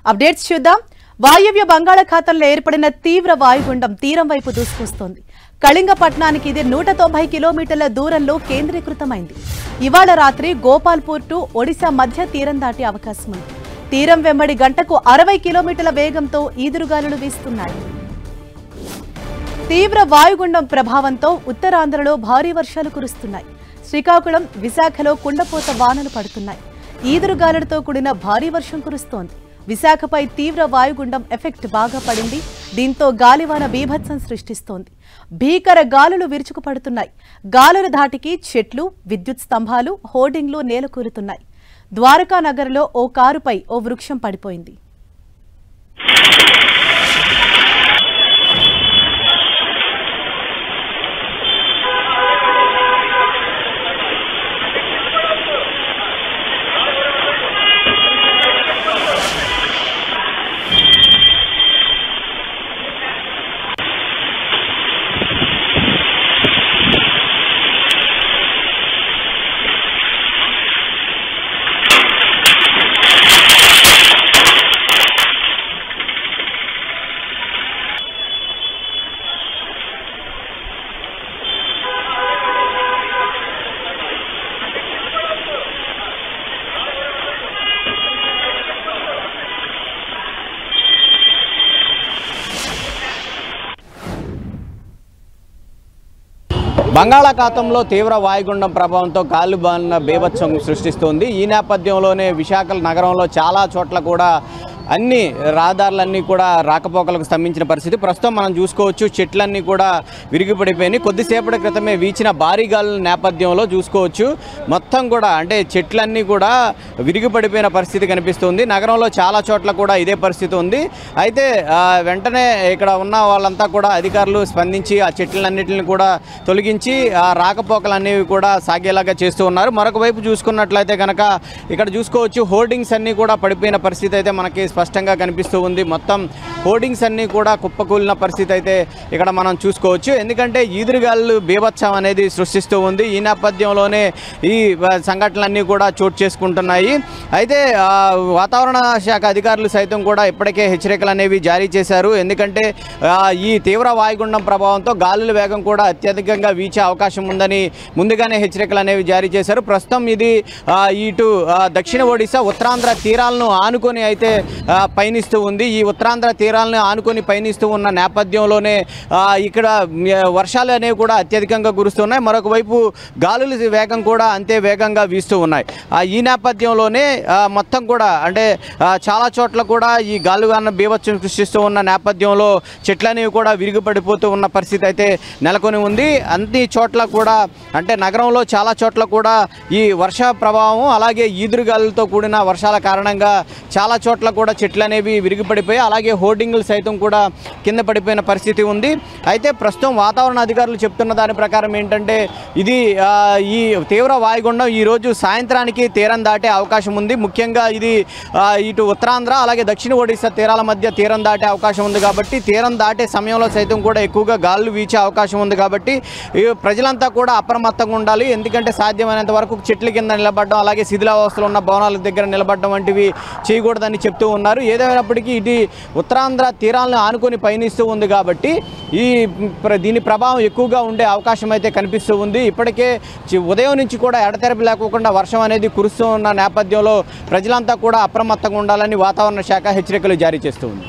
Updates చూద్దాం. వాయవ్య బంగాళాఖాతంలో ఏర్పడిన తీవ్ర వాయుగుండం తీరం వైపు దూసుకొస్తోంది. కళింగపట్నానికి ఇది 190 కిలోమీటర్ల దూరంలో కేంద్రీకృతమైంది. ఇవాళ రాత్రి గోపాల్పూర్ టు ఒడిశా మధ్య తీరం దాటే అవకాశం ఉంది. తీరం వెంబడి గంటకు 60 కిలోమీటర్ల వేగంతో ఈదురుగాలులు వీస్తున్నాయి. తీవ్ర వాయుగుండం ప్రభావంతో ఉత్తరాంధ్రలో భారీ వర్షాలు కురుస్తున్నాయి. శ్రీకాకుళం, విశాఖలో కుండపోత వానలు పడుతున్నాయి. ఈదురుగాలులతో కూడిన భారీ వర్షం కురుస్తోంది. విశాఖపై తీవ్ర వాయుగుండం ఎఫెక్ట్ బాగా పడింది. దీంతో గాలివాన బీభత్సం సృష్టిస్తోంది. భీకర గాలులు విరుచుకుపడుతున్నాయి. గాలుల ధాటికి చెట్లు, విద్యుత్ స్తంభాలు, హోర్డింగ్లు నేలకూరుతున్నాయి. ద్వారకా నగర్లో ఓ కారుపై ఓ వృక్షం పడిపోయింది. బంగాళాఖాతంలో తీవ్ర వాయుగుండం ప్రభావంతో గాలివాన బీభత్సం సృష్టిస్తోంది. ఈ నేపథ్యంలోనే విశాఖ నగరంలో చాలా చోట్ల కూడా అన్ని రహదారులన్నీ కూడా రాకపోకలకు స్తంభించిన పరిస్థితి. ప్రస్తుతం మనం చూసుకోవచ్చు, చెట్లన్నీ కూడా విరిగిపడిపోయినాయి. కొద్దిసేపటి క్రితమే వీచిన భారీ గాలుల నేపథ్యంలో చూసుకోవచ్చు, మొత్తం కూడా అంటే చెట్లన్నీ కూడా విరిగిపడిపోయిన పరిస్థితి కనిపిస్తుంది. నగరంలో చాలా చోట్ల కూడా ఇదే పరిస్థితి ఉంది. అయితే వెంటనే ఇక్కడ ఉన్న వాళ్ళంతా కూడా అధికారులు స్పందించి ఆ చెట్లన్నింటిని కూడా తొలగించి ఆ రాకపోకలన్నీ కూడా సాగేలాగా చేస్తూ ఉన్నారు. మరొక వైపు చూసుకున్నట్లయితే కనుక ఇక్కడ చూసుకోవచ్చు, హోర్డింగ్స్ అన్నీ కూడా పడిపోయిన పరిస్థితి అయితే మనకి స్పష్టంగా కనిపిస్తూ ఉంది. మొత్తం హోర్డింగ్స్ అన్నీ కూడా కుప్పకూలిన పరిస్థితి అయితే ఇక్కడ మనం చూసుకోవచ్చు. ఎందుకంటే ఈదురుగాలు బీభత్సం అనేది సృష్టిస్తూ ఉంది. ఈ నేపథ్యంలోనే ఈ సంఘటనలన్నీ కూడా చోటు చేసుకుంటున్నాయి. అయితే వాతావరణ శాఖ అధికారులు సైతం కూడా ఇప్పటికే హెచ్చరికలు అనేవి జారీ చేశారు. ఎందుకంటే ఈ తీవ్ర వాయుగుండం ప్రభావంతో గాలుల వేగం కూడా అత్యధికంగా వీచే అవకాశం ఉందని ముందుగానే హెచ్చరికలు అనేవి జారీ చేశారు. ప్రస్తుతం ఇది ఇటు దక్షిణ ఒడిశా, ఉత్తరాంధ్ర తీరాలను ఆనుకొని అయితే పయనిస్తూ ఉంది. ఈ ఉత్తరాంధ్ర తీరాలను ఆనుకొని పయనిస్తూ ఉన్న నేపథ్యంలోనే ఇక్కడ వర్షాలు అనేవి కూడా అత్యధికంగా కురుస్తున్నాయి. మరొక వైపు గాలుల వేగం కూడా అంతే వేగంగా వీస్తూ ఉన్నాయి. ఈ నేపథ్యంలోనే మొత్తం కూడా అంటే చాలా చోట్ల కూడా ఈ గాలివాన బీభత్సం సృష్టిస్తూ ఉన్న నేపథ్యంలో చెట్లనేవి కూడా విరిగిపడిపోతూ ఉన్న పరిస్థితి అయితే నెలకొని ఉంది. అన్ని చోట్ల కూడా అంటే నగరంలో చాలా చోట్ల కూడా ఈ వర్ష ప్రభావం అలాగే ఈదురుగాలులతో కూడిన వర్షాల కారణంగా చాలా చోట్ల కూడా చెట్లు అనేవి విరిగిపడిపోయి అలాగే హోర్డింగ్లు సైతం కూడా కింద పడిపోయిన పరిస్థితి ఉంది. అయితే ప్రస్తుతం వాతావరణ అధికారులు చెప్తున్న దాని ప్రకారం ఏంటంటే ఇది ఈ తీవ్ర వాయుగుండం ఈరోజు సాయంత్రానికి తీరం దాటే అవకాశం ఉంది. ముఖ్యంగా ఇది ఇటు ఉత్తరాంధ్ర అలాగే దక్షిణ ఒడిశా తీరాల మధ్య తీరం దాటే అవకాశం ఉంది. కాబట్టి తీరం దాటే సమయంలో సైతం కూడా ఎక్కువగా గాలులు వీచే అవకాశం ఉంది. కాబట్టి ప్రజలంతా కూడా అప్రమత్తంగా ఉండాలి. ఎందుకంటే సాధ్యమైనంత వరకు చెట్ల కింద నిలబడడం అలాగే శిథిలావస్థలో ఉన్న భవనాల దగ్గర నిలబడడం వంటివి చేయకూడదని చెప్తూ ఉన్నారు. ఏదైనప్పటికీ ఇది ఉత్తరాంధ్ర తీరాలను ఆనుకొని పయనిస్తూ ఉంది కాబట్టి దీని ప్రభావం ఎక్కువగా ఉండే అవకాశం అయితే కనిపిస్తూ ఉంది. ఇప్పటికే ఉదయం నుంచి కూడా ఎడతెరపి లేకుండా వర్షం అనేది కురుస్తూ ఉన్న నేపథ్యంలో ప్రజలంతా కూడా అప్రమత్తంగా ఉండాలని వాతావరణ శాఖ హెచ్చరికలు జారీ చేస్తూ ఉంది.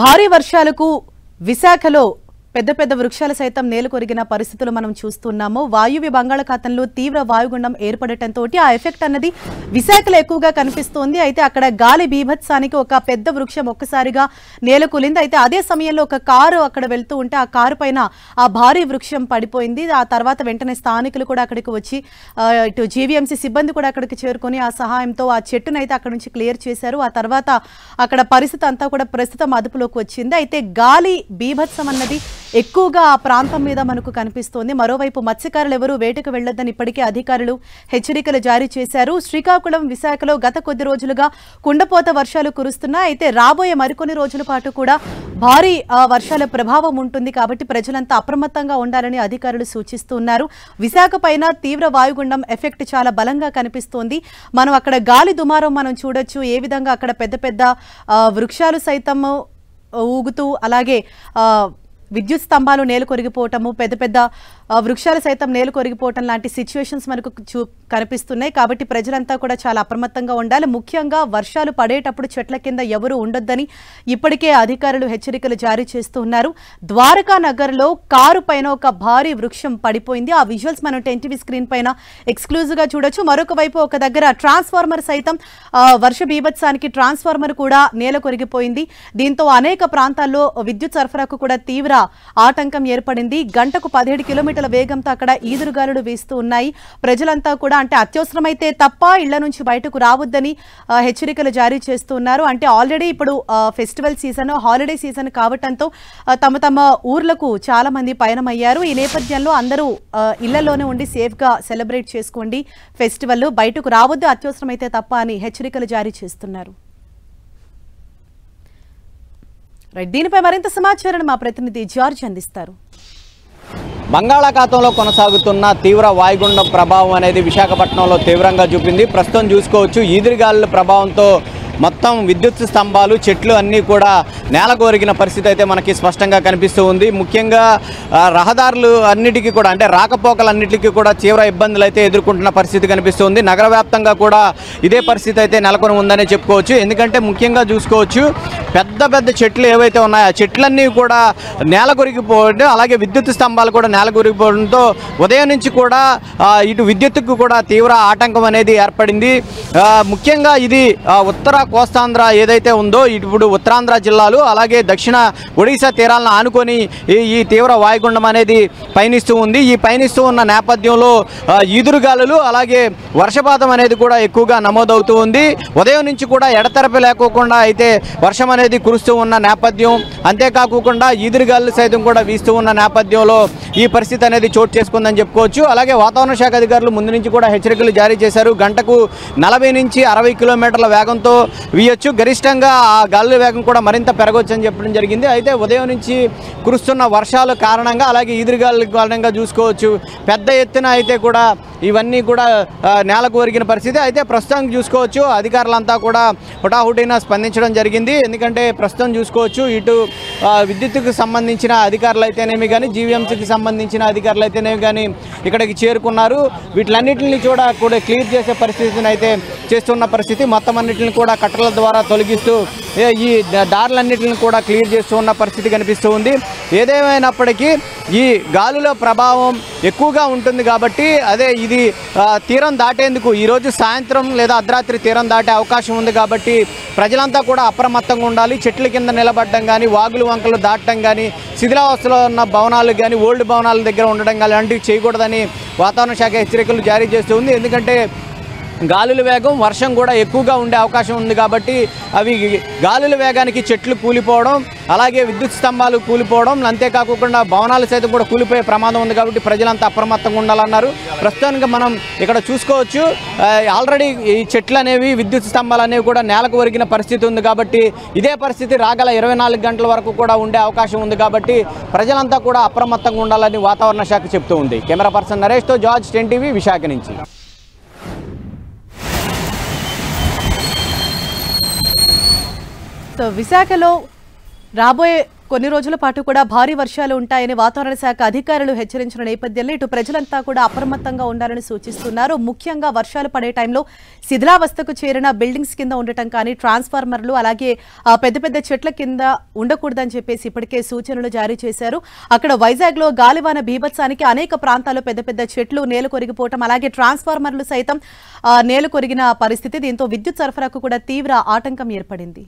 భారీ వర్షాలకు విశాఖలో పెద్ద పెద్ద వృక్షాలు సైతం నేలకొరిగిన పరిస్థితులు మనం చూస్తున్నాము. వాయువ్య బంగాళాఖాతంలో తీవ్ర వాయుగుండం ఏర్పడటంతో ఆ ఎఫెక్ట్ అన్నది విశాఖలో ఎక్కువగా కనిపిస్తోంది. అయితే అక్కడ గాలి బీభత్సానికి ఒక పెద్ద వృక్షం ఒక్కసారిగా నేలకూలింది. అయితే అదే సమయంలో ఒక కారు అక్కడ వెళ్తూ ఉంటే ఆ కారు పైన ఆ భారీ వృక్షం పడిపోయింది. ఆ తర్వాత వెంటనే స్థానికులు కూడా అక్కడికి వచ్చి ఇటు జీవీఎంసీ సిబ్బంది కూడా అక్కడికి చేరుకొని ఆ సహాయంతో ఆ చెట్టును అయితే అక్కడ నుంచి క్లియర్ చేశారు. ఆ తర్వాత అక్కడ పరిస్థితి అంతా కూడా ప్రస్తుతం అదుపులోకి వచ్చింది. అయితే గాలి బీభత్సం అన్నది ఎక్కువగా ఆ ప్రాంతం మీద మనకు కనిపిస్తోంది. మరోవైపు మత్స్యకారులు ఎవరూ వేటకు వెళ్లొద్దని ఇప్పటికే అధికారులు హెచ్చరికలు జారీ చేశారు. శ్రీకాకుళం, విశాఖలో గత కొద్ది రోజులుగా కుండపోత వర్షాలు కురుస్తున్నాయి. అయితే రాబోయే మరికొన్ని రోజుల పాటు కూడా భారీ వర్షాల ప్రభావం ఉంటుంది కాబట్టి ప్రజలంతా అప్రమత్తంగా ఉండాలని అధికారులు సూచిస్తున్నారు. విశాఖ పైన తీవ్ర వాయుగుండం ఎఫెక్ట్ చాలా బలంగా కనిపిస్తోంది. మనం అక్కడ గాలి దుమారం మనం చూడొచ్చు. ఏ విధంగా అక్కడ పెద్ద పెద్ద వృక్షాలు సైతం ఊగుతూ, అలాగే విద్యుత్ స్తంభాలు నేల కొరిగిపోవటము, పెద్ద పెద్ద వృక్షాలు సైతం నేల కొరిగిపోవటం లాంటి సిచ్యువేషన్స్ మనకు కనిపిస్తున్నాయి. కాబట్టి ప్రజలంతా కూడా చాలా అప్రమత్తంగా ఉండాలి. ముఖ్యంగా వర్షాలు పడేటప్పుడు చెట్ల కింద ఎవరు ఉండొద్దని ఇప్పటికే అధికారులు హెచ్చరికలు జారీ చేస్తూ ఉన్నారు. ద్వారకా నగర్లో కారు పైన ఒక భారీ వృక్షం పడిపోయింది. ఆ విజువల్స్ మనం 10TV స్క్రీన్ పైన ఎక్స్క్లూజివ్ గా చూడొచ్చు. మరొక వైపు ఒక దగ్గర ట్రాన్స్ఫార్మర్ సైతం వర్ష బీభత్సానికి ట్రాన్స్ఫార్మర్ కూడా నేల కొరిగిపోయింది. దీంతో అనేక ప్రాంతాల్లో విద్యుత్ సరఫరాకు కూడా తీవ్ర ఆటంకం ఏర్పడింది. గంటకు 17 కిలోమీటర్ల వేగంతో అక్కడ ఈదురుగాలులు వీస్తూ ఉన్నాయి. ప్రజలంతా కూడా అంటే అత్యవసరమైతే తప్ప ఇళ్ల నుంచి బయటకు రావద్దని హెచ్చరికలు జారీ చేస్తున్నారు. అంటే ఆల్రెడీ ఇప్పుడు ఫెస్టివల్ సీజన్, హాలిడే సీజన్ కావటంతో తమ తమ ఊర్లకు చాలా మంది పయనమయ్యారు. ఈ నేపథ్యంలో అందరూ ఇళ్లలోనే ఉండి సేఫ్ గా సెలబ్రేట్ చేసుకోండి ఫెస్టివల్, బయటకు రావద్దు అత్యవసరమైతే తప్ప అని హెచ్చరికలు జారీ చేస్తున్నారు. దీనిపై మరింత సమాచారాన్ని మా ప్రతినిధి జార్జ్ అందిస్తారు. బంగాళాఖాతంలో కొనసాగుతున్న తీవ్ర వాయుగుండం ప్రభావం అనేది విశాఖపట్నంలో తీవ్రంగా చూపింది. ప్రస్తుతం చూసుకోవచ్చు ఈదురుగాలుల ప్రభావంతో మొత్తం విద్యుత్ స్తంభాలు, చెట్లు అన్నీ కూడా నేల కోరిగిన పరిస్థితి అయితే మనకి స్పష్టంగా కనిపిస్తూ ఉంది. ముఖ్యంగా రహదారులు అన్నిటికీ కూడా అంటే రాకపోకలన్నిటికీ కూడా తీవ్ర ఇబ్బందులు అయితే ఎదుర్కొంటున్న పరిస్థితి కనిపిస్తుంది. నగర వ్యాప్తంగా కూడా ఇదే పరిస్థితి అయితే నెలకొని ఉందనే చెప్పుకోవచ్చు. ఎందుకంటే ముఖ్యంగా చూసుకోవచ్చు పెద్ద పెద్ద చెట్లు ఏవైతే ఉన్నాయో ఆ చెట్లన్నీ కూడా నేల కొరిగిపోవడం, అలాగే విద్యుత్ స్తంభాలు కూడా నేల కొరిగిపోవడంతో ఉదయం నుంచి కూడా ఇటు విద్యుత్తుకు కూడా తీవ్ర ఆటంకం అనేది ఏర్పడింది. ముఖ్యంగా ఇది ఉత్తర కోస్తాంధ్ర ఏదైతే ఉందో ఇప్పుడు ఉత్తరాంధ్ర జిల్లాలు, అలాగే దక్షిణ ఒడిశా తీరాలను ఆనుకొని ఈ తీవ్ర వాయుగుండం అనేది పయనిస్తూ ఉంది. ఈ పయనిస్తూ ఉన్న నేపథ్యంలో ఈదురుగాలులు, అలాగే వర్షపాతం అనేది కూడా ఎక్కువగా నమోదవుతూ ఉంది. ఉదయం నుంచి కూడా ఎడతెరపి లేకోకుండా అయితే వర్షం అనేది కురుస్తూ ఉన్న నేపథ్యం, అంతేకాకుండా ఈదురుగాలులు సైతం కూడా వీస్తూ ఉన్న నేపథ్యంలో ఈ పరిస్థితి అనేది చోటు చేసుకుందని చెప్పుకోవచ్చు. అలాగే వాతావరణ శాఖ అధికారులు ముందు నుంచి కూడా హెచ్చరికలు జారీ చేశారు. గంటకు 40 నుంచి 60 కిలోమీటర్ల వేగంతో వీయొచ్చు. గరిష్టంగా ఆ గాలుల వేగం కూడా మరింత పెరగవచ్చు అని చెప్పడం జరిగింది. అయితే ఉదయం నుంచి కురుస్తున్న వర్షాల కారణంగా, అలాగే ఈదురుగాలుల కారణంగా చూసుకోవచ్చు పెద్ద ఎత్తున అయితే కూడా ఇవన్నీ కూడా నేలకు ఒరిగిన పరిస్థితి. అయితే ప్రస్తుతం చూసుకోవచ్చు అధికారులంతా కూడా హుటాహుటిన స్పందించడం జరిగింది. ఎందుకంటే ప్రస్తుతం చూసుకోవచ్చు ఇటు విద్యుత్తుకు సంబంధించిన అధికారులు అయితేనేమి కానీ, జీవీఎంసీకి సంబంధించిన అధికారులు అయితేనేమి కానీ ఇక్కడికి చేరుకున్నారు. వీటిలన్నింటినీ కూడా క్లియర్ చేసే పరిస్థితిని అయితే చేస్తున్న పరిస్థితి. మొత్తం అన్నింటిని కూడా కట్టల ద్వారా తొలగిస్తూ ఈ దారులన్నింటిని కూడా క్లియర్ చేస్తూ ఉన్న పరిస్థితి కనిపిస్తూ ఉంది. ఏదేమైనప్పటికీ ఈ గాలుల ప్రభావం ఎక్కువగా ఉంటుంది కాబట్టి అదే ఇది తీరం దాటేందుకు ఈరోజు సాయంత్రం లేదా అర్ధరాత్రి తీరం దాటే అవకాశం ఉంది కాబట్టి ప్రజలంతా కూడా అప్రమత్తంగా ఉండాలి. చెట్ల కింద నిలబడడం కానీ, వాగులు వంకలు దాటడం కానీ, శిథిలావస్థలో ఉన్న భవనాలు కానీ, ఓల్డ్ భవనాల దగ్గర ఉండడం కానీ అలాంటివి చేయకూడదని వాతావరణ శాఖ హెచ్చరికలు జారీ చేస్తూ ఉంది. ఎందుకంటే గాలుల వేగం, వర్షం కూడా ఎక్కువగా ఉండే అవకాశం ఉంది కాబట్టి అవి గాలుల వేగానికి చెట్లు కూలిపోవడం, అలాగే విద్యుత్ స్తంభాలు కూలిపోవడం, అంతేకాకుండా భవనాలు సైతం కూడా కూలిపోయే ప్రమాదం ఉంది కాబట్టి ప్రజలంతా అప్రమత్తంగా ఉండాలన్నారు. ప్రస్తుతానికి మనం ఇక్కడ చూసుకోవచ్చు ఆల్రెడీ ఈ చెట్లు అనేవి, విద్యుత్ స్తంభాలు అనేవి కూడా నేలకు ఒరిగిన పరిస్థితి ఉంది కాబట్టి ఇదే పరిస్థితి రాగల 24 గంటల వరకు కూడా ఉండే అవకాశం ఉంది కాబట్టి ప్రజలంతా కూడా అప్రమత్తంగా ఉండాలని వాతావరణ శాఖ చెప్తూ ఉంది. కెమెరా పర్సన్ నరేష్తో జార్జ్, 10TV విశాఖ నుంచి. విశాఖలో రాబోయే కొన్ని రోజుల పాటు కూడా భారీ వర్షాలు ఉంటాయని వాతావరణ శాఖ అధికారులు హెచ్చరించిన నేపథ్యంలో ఇటు ప్రజలంతా కూడా అప్రమత్తంగా ఉండాలని సూచిస్తున్నారు. ముఖ్యంగా వర్షాలు పడే టైంలో శిథిలావస్థకు చేరిన బిల్డింగ్స్ కింద ఉండటం కానీ, ట్రాన్స్ఫార్మర్లు, అలాగే పెద్ద పెద్ద చెట్ల కింద ఉండకూడదని చెప్పేసి ఇప్పటికే సూచనలు జారీ చేశారు. అక్కడ వైజాగ్లో గాలివాన బీభత్సానికి అనేక ప్రాంతాల్లో పెద్ద పెద్ద చెట్లు నేల కొరిగిపోవటం, అలాగే ట్రాన్స్ఫార్మర్లు సైతం నేల కొరిగిన పరిస్థితి. దీంతో విద్యుత్ సరఫరాకు కూడా తీవ్ర ఆటంకం ఏర్పడింది.